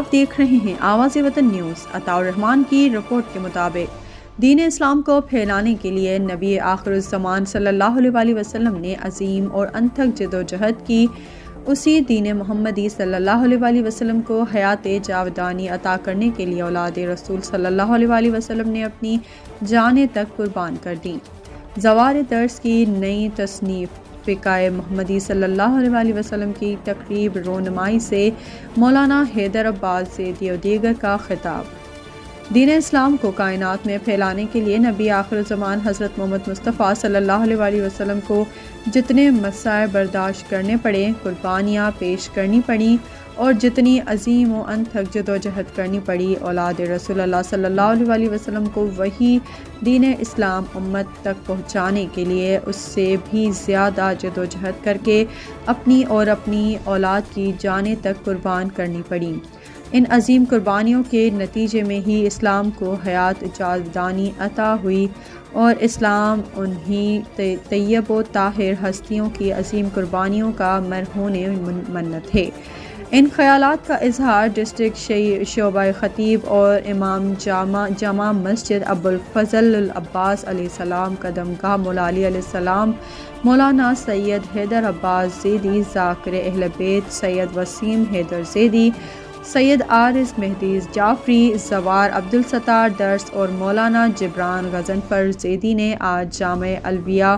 آپ دیکھ رہے ہیں آواز وطن نیوز۔ عطاء الرحمان کی رپورٹ کے مطابق دین اسلام کو پھیلانے کے لیے نبی آخر الزمان صلی اللہ علیہ وسلم نے عظیم اور انتھک جدوجہد کی۔ اسی دین محمدی صلی اللہ علیہ وسلم کو حیات جاودانی عطا کرنے کے لیے اولاد رسول صلی اللہ علیہ وسلم نے اپنی جانیں تک قربان کر دیں۔ زوار درس کی نئی تصنیف فقہ محمدی صلی اللہ علیہ وسلم کی تقریب رونمائی سے مولانا حیدر عباس زیدی و دیگر کا خطاب۔ دین اسلام کو کائنات میں پھیلانے کے لیے نبی آخر الزمان حضرت محمد مصطفیٰ صلی اللہ علیہ وسلم کو جتنے مصائب برداشت کرنے پڑے، قربانیاں پیش کرنی پڑیں اور جتنی عظیم و انتھک جدوجہد کرنی پڑی، اولاد رسول اللہ صلی اللہ علیہ وسلم کو وہی دین اسلام امت تک پہنچانے کے لیے اس سے بھی زیادہ جدوجہد کر کے اپنی اور اپنی اولاد کی جانیں تک قربان کرنی پڑیں۔ ان عظیم قربانیوں کے نتیجے میں ہی اسلام کو حیات جاودانی عطا ہوئی اور اسلام انہی طیب و طاہر ہستیوں کی عظیم قربانیوں کا مرہون منت ہے۔ ان خیالات کا اظہار ڈسٹرکٹ شعبہ خطیب اور امام جامع مسجد ابو الفضل العباس علیہ السلام قدم گاہ مولا علی علیہ السلام مولانا سید حیدر عباس زیدی ذاکر اہل بیت سید وسیم حیدر زیدی، سید عارض مہدی جعفری، زوار عبدالستار درس اور مولانا جبران غضنفر زیدی نے آج جامع الویہ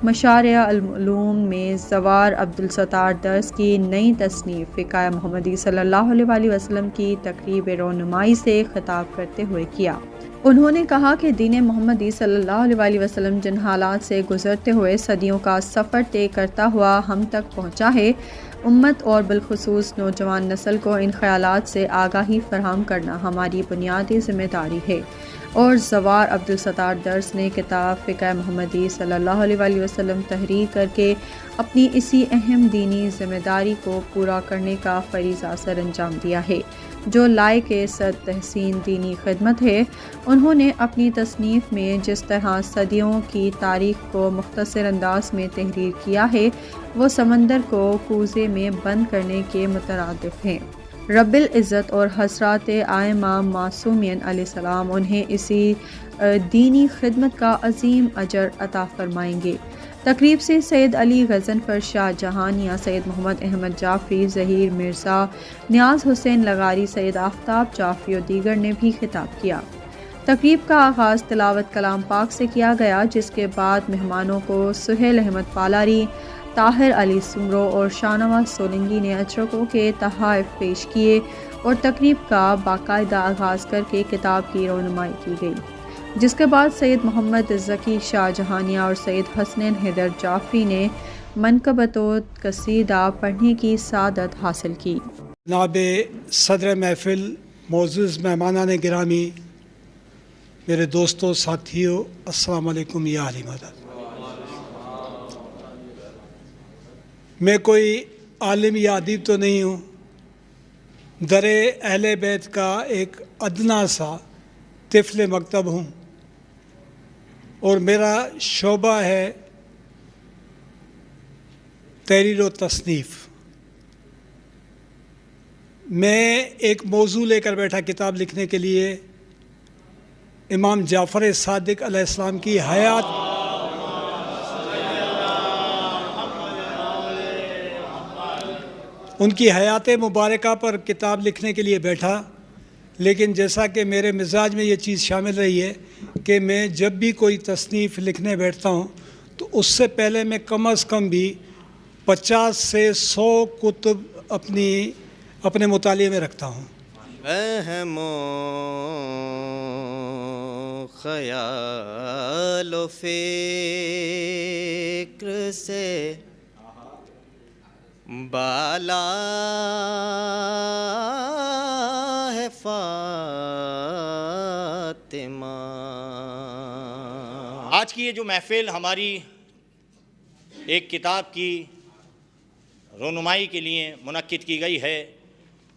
مشارع العلوم میں زوار عبدالستار درس کی نئی تصنیف فقہ محمدی صلی اللہ علیہ وسلم کی تقریب رونمائی سے خطاب کرتے ہوئے کیا۔ انہوں نے کہا کہ دین محمدی صلی اللہ علیہ وسلم جن حالات سے گزرتے ہوئے صدیوں کا سفر طے کرتا ہوا ہم تک پہنچا ہے، امت اور بالخصوص نوجوان نسل کو ان خیالات سے آگاہی فراہم کرنا ہماری بنیادی ذمہ داری ہے، اور زوار عبدالستار درس نے کتاب فقہ محمدی صلی اللہ علیہ وسلم تحریر کر کے اپنی اسی اہم دینی ذمہ داری کو پورا کرنے کا فریضہ سر انجام دیا ہے جو لائق صد تحسین دینی خدمت ہے۔ انہوں نے اپنی تصنیف میں جس طرح صدیوں کی تاریخ کو مختصر انداز میں تحریر کیا ہے، وہ سمندر کو کوزے میں بند کرنے کے مترادف ہیں۔ رب العزت اور حضرات ائمہ معصومین علیہ السلام انہیں اسی دینی خدمت کا عظیم اجر عطا فرمائیں گے۔ تقریب سے سید علی غضنفر شاہ جہانیہ، سید محمد احمد جعفری، ظہیر مرزا، نیاز حسین لغاری، سید آفتاب جعفری اور دیگر نے بھی خطاب کیا۔ تقریب کا آغاز تلاوت کلام پاک سے کیا گیا، جس کے بعد مہمانوں کو سہیل احمد پالاری، طاہر علی سمرو اور شاہنواز سولنگی نے اچرکوں کے تحائف پیش کیے اور تقریب کا باقاعدہ آغاز کر کے کتاب کی رونمائی کی گئی، جس کے بعد سید محمد ذکی شاہ جہانیہ اور سید حسنین حیدر جعفری نے منقبت و قصیدہ پڑھنے کی سعادت حاصل کی۔ جناب صدر محفل، معزز مہمانان گرامی، میرے دوستوں، ساتھیوں، السلام علیکم یا اہل مدد۔ میں کوئی عالم یا ادیب تو نہیں ہوں، در اہل بیت کا ایک ادنا سا طفل مکتب ہوں، اور میرا شعبہ ہے تحریر و تصنیف۔ میں ایک موضوع لے کر بیٹھا کتاب لکھنے کے لیے، امام جعفر صادق علیہ السلام کی حیات ان کی حیات مبارکہ پر کتاب لکھنے کے لیے بیٹھا، لیکن جیسا کہ میرے مزاج میں یہ چیز شامل رہی ہے کہ میں جب بھی کوئی تصنیف لکھنے بیٹھتا ہوں تو اس سے پہلے میں کم از کم بھی 50 سے 100 کتب اپنے مطالعے میں رکھتا ہوں۔ وہم و خیال و فکر سے بالا ہے فاطمہ۔ آج کی یہ جو محفل ہماری ایک کتاب کی رونمائی کے لیے منعقد کی گئی ہے،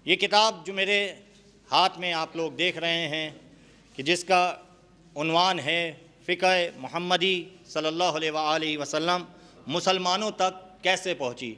یہ کتاب جو میرے ہاتھ میں آپ لوگ دیکھ رہے ہیں کہ جس کا عنوان ہے فقہ محمدی صلی اللہ علیہ وسلم مسلمانوں تک کیسے پہنچی۔